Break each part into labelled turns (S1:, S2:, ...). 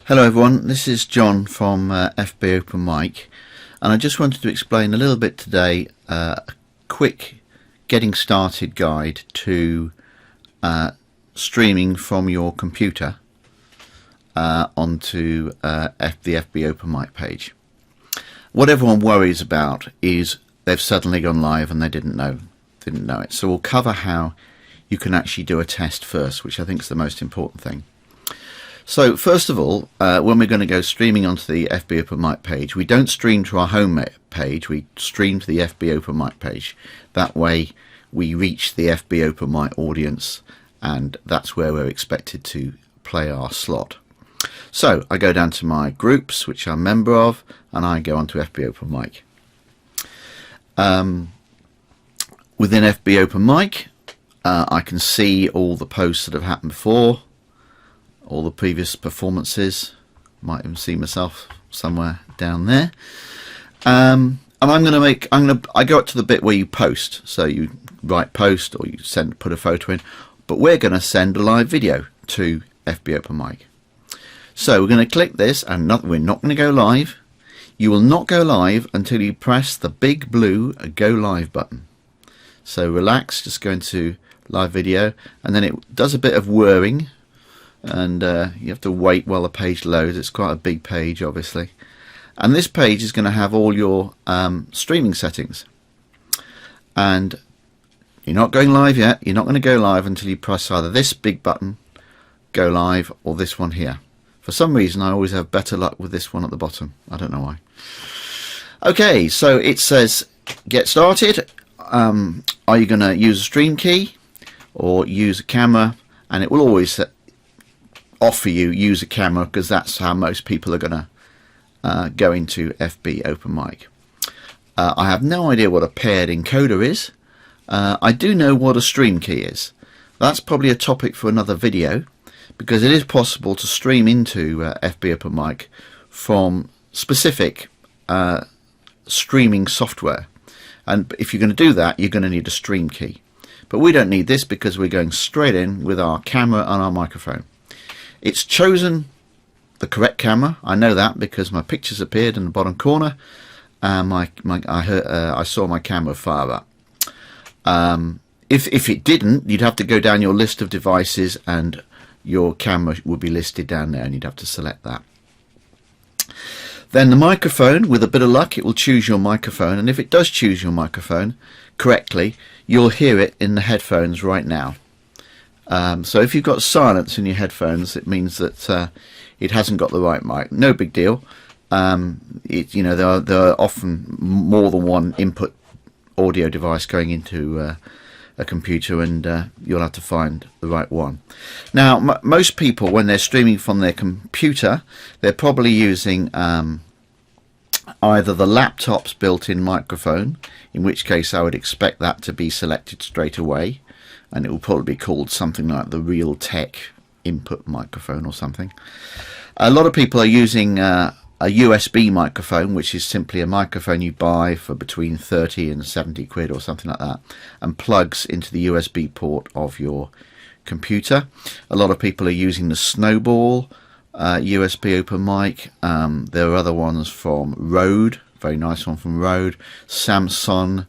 S1: Hello everyone, this is John from FB Open Mic, and I just wanted to explain a little bit today a quick getting started guide to streaming from your computer onto the FB Open Mic page. What everyone worries about is they've suddenly gone live and they didn't know it. So we'll cover how you can actually do a test first, which I think is the most important thing. So first of all, when we're going to go streaming onto the FB Open Mic page, we don't stream to our home page, we stream to the FB Open Mic page. That way we reach the FB Open Mic audience, and that's where we're expected to play our slot. So I go down to my groups, which I'm a member of, and I go onto FB Open Mic. Within FB Open Mic, I can see all the posts that have happened before, all the previous performances. Might even see myself somewhere down there. And I go up to the bit where you post. So you write post or you put a photo in, but we're going to send a live video to FB Open Mic. So we're going to click this, and we're not going to go live. You will not go live until you press the big blue go live button. So relax, just go into live video, and then it does a bit of whirring, and you have to wait while the page loads. It's quite a big page, obviously, and this page is going to have all your streaming settings, and you're not going live yet. You're not going to go live until you press either this big button, go live, or this one here. For some reason I always have better luck with this one at the bottom. I don't know why. Okay, so it says get started. Are you going to use a stream key or use a camera? And it will always offer you use a camera, because that's how most people are going to go into FB Open Mic. I have no idea what a paired encoder is. I do know what a stream key is. That's probably a topic for another video, because it is possible to stream into FB Open Mic from specific streaming software, and if you're going to do that, you're going to need a stream key. But we don't need this because we're going straight in with our camera and our microphone. It's chosen the correct camera. I know that because my pictures appeared in the bottom corner, and I saw my camera fire up. If it didn't, you'd have to go down your list of devices, and your camera would be listed down there, and you'd have to select that. Then the microphone, with a bit of luck, it will choose your microphone, and if it does choose your microphone correctly, you'll hear it in the headphones right now. So if you've got silence in your headphones, it means that it hasn't got the right mic. No big deal. You know, there are often more than one input audio device going into a computer, and you'll have to find the right one. Now, most people, when they're streaming from their computer, they're probably using either the laptop's built-in microphone, in which case I would expect that to be selected straight away, and it will probably be called something like the Realtek input microphone or something. A lot of people are using a USB microphone, which is simply a microphone you buy for between 30 and 70 quid or something like that, and plugs into the USB port of your computer. A lot of people are using the Snowball USB Open Mic. There are other ones from Rode, very nice one from Rode, Samsung.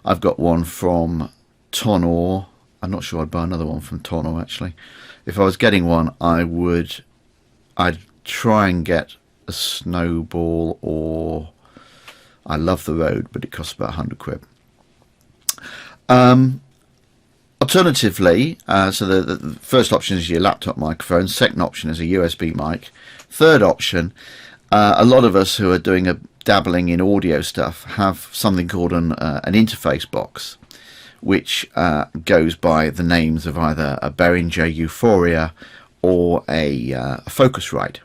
S1: I've got one from Tonor. I'm not sure I'd buy another one from Tonor, actually. If I was getting one, I'd try and get a Snowball, or I love the Rode, but it costs about 100 quid. Alternatively, so the first option is your laptop microphone, second option is a USB mic, third option, a lot of us who are doing dabbling in audio stuff have something called an interface box, which goes by the names of either a Behringer Euphoria or a Focusrite.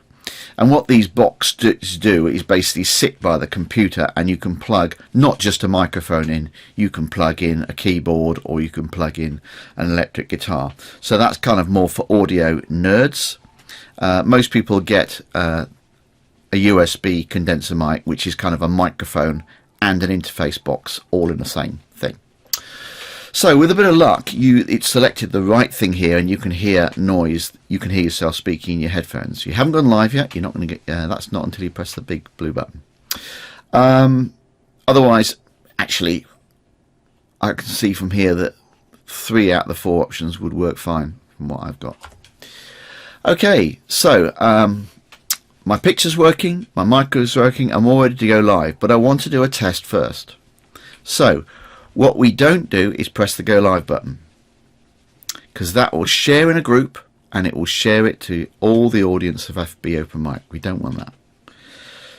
S1: And what these boxes do is basically sit by the computer, and you can plug not just a microphone in, you can plug in a keyboard, or you can plug in an electric guitar. So that's kind of more for audio nerds. Most people get a USB condenser mic, which is kind of a microphone and an interface box all in the same thing. So with a bit of luck, it selected the right thing here, and you can hear noise. You can hear yourself speaking in your headphones. You haven't gone live yet. You're not going to get. That's not until you press the big blue button. Otherwise, actually, I can see from here that 3 out of the 4 options would work fine from what I've got. Okay, so my picture's working, my micro's working, I'm all ready to go live, but I want to do a test first. So what we don't do is press the go live button, because that will share in a group and it will share it to all the audience of FB Open Mic. We don't want that.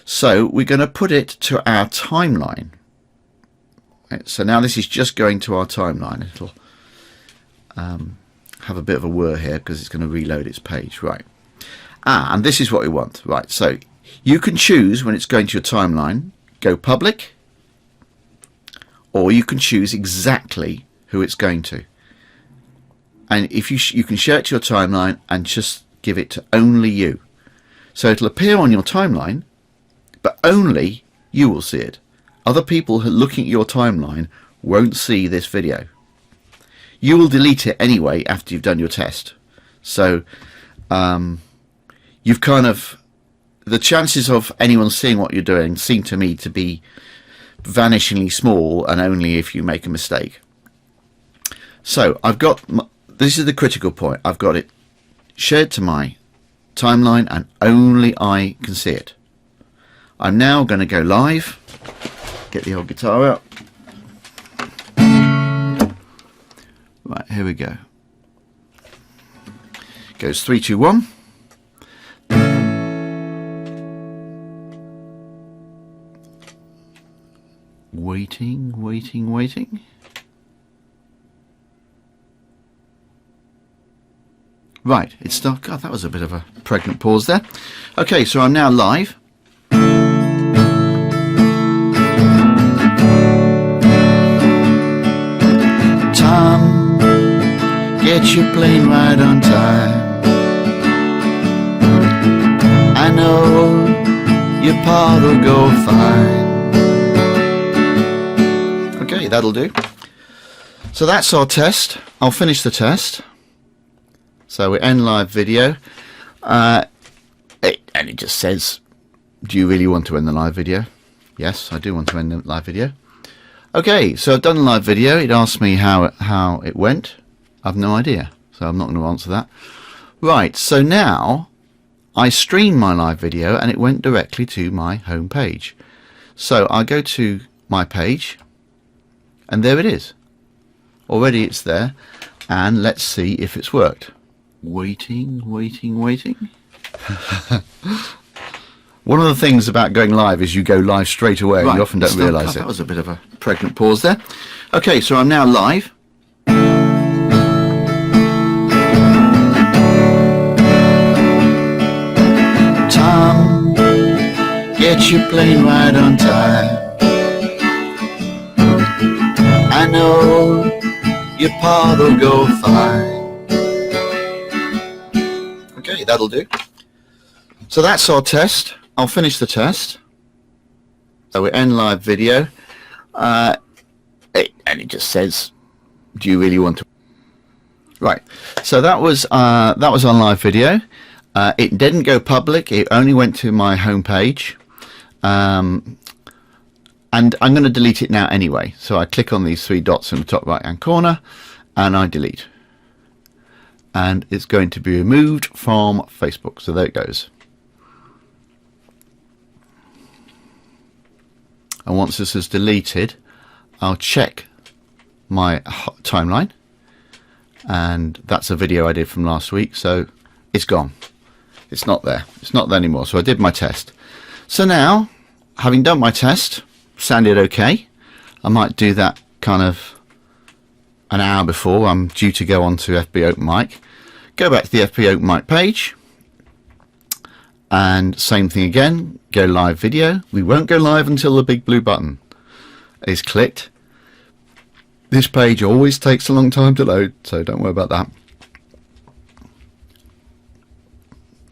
S1: So we're going to put it to our timeline. Right, so now this is just going to our timeline. It'll have a bit of a whir here because it's going to reload its page. Right. And this is what we want. Right. So you can choose when it's going to your timeline, go public, or you can choose exactly who it's going to. And if you can share it to your timeline and just give it to only you. So it'll appear on your timeline, but only you will see it. Other people who are looking at your timeline won't see this video. You will delete it anyway after you've done your test. So you've kind of, the chances of anyone seeing what you're doing seem to me to be vanishingly small, and only if you make a mistake. So I've got, this is the critical point, I've got it shared to my timeline and only I can see it. I'm now going to go live. Get the old guitar out. Right, here we go. Goes 3, 2, 1. Waiting, waiting, waiting. Right, it's still, God, that was a bit of a pregnant pause there. Okay, so I'm now live. Tom, get your plane right on time. I know your part will go fine. Okay, that'll do. So that's our test. I'll finish the test. So we end live video. And it just says, do you really want to end the live video? Yes, I do want to end the live video. Okay, so I've done a live video. It asked me how it went. I've no idea, so I'm not going to answer that. Right, so now I streamed my live video and it went directly to my home page. So I go to my page and there it is. Already it's there, and let's see if it's worked. Waiting, waiting, waiting. One of the things about going live is you go live straight away. Right, you often don't realise it. That was a bit of a pregnant pause there. Okay, so I'm now live. Tom, get your plane right on time. I know your part will go fine. Okay, that'll do. So that's our test. I'll finish the test. So we end live video. And it just says, do you really want to? Right. So that was on live video. It didn't go public. It only went to my home page. And I'm going to delete it now anyway. So I click on these 3 dots in the top right hand corner and I delete. And it's going to be removed from Facebook. So there it goes. And once this is deleted, I'll check my timeline. And that's a video I did from last week. So it's gone. It's not there. It's not there anymore. So I did my test. So now, having done my test, sounded okay. I might do that kind of an hour before I'm due to go on to FB Open Mic. Go back to the FB Open Mic page. And same thing again. Go live video. We won't go live until the big blue button is clicked. This page always takes a long time to load, so don't worry about that.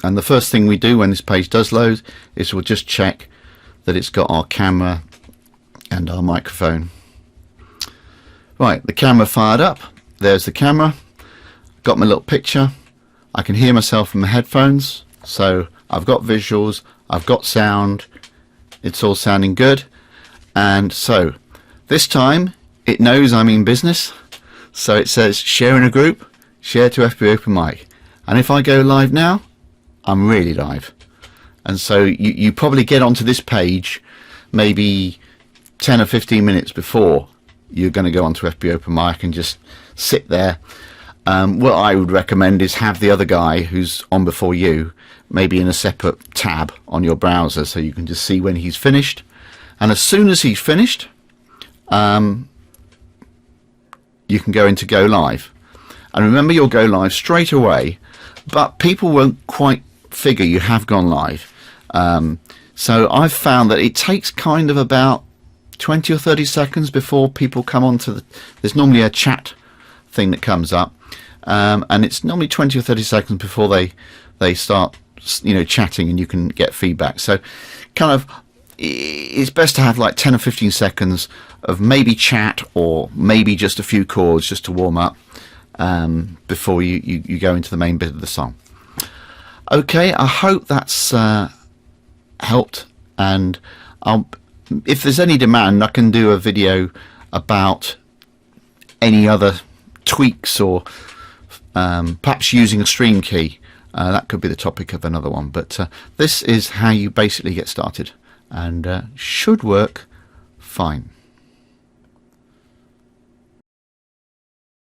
S1: And the first thing we do when this page does load is we'll just check that it's got our camera and our microphone Right, the camera fired up. There's the camera. Got my little picture. I can hear myself from the headphones. So I've got visuals, I've got sound. It's all sounding good. And so this time it knows I'm in business. So it says share in a group, share to FB Open Mic. And if I go live now, I'm really live. And so you probably get onto this page maybe 10 or 15 minutes before you're going to go onto FB Open Mic and just sit there. What I would recommend is have the other guy who's on before you maybe in a separate tab on your browser, so you can just see when he's finished. And as soon as he's finished, you can go into go live. And remember, you'll go live straight away, but people won't quite figure you have gone live. So I've found that it takes kind of about 20 or 30 seconds before people come onto the... There's normally a chat thing that comes up, and it's normally 20 or 30 seconds before they start, you know, chatting, and you can get feedback. So kind of it's best to have like 10 or 15 seconds of maybe chat, or maybe just a few chords just to warm up before you go into the main bit of the song. Okay, I hope that's helped, and if there's any demand, I can do a video about any other tweaks, or perhaps using a stream key. That could be the topic of another one, but this is how you basically get started, and should work fine.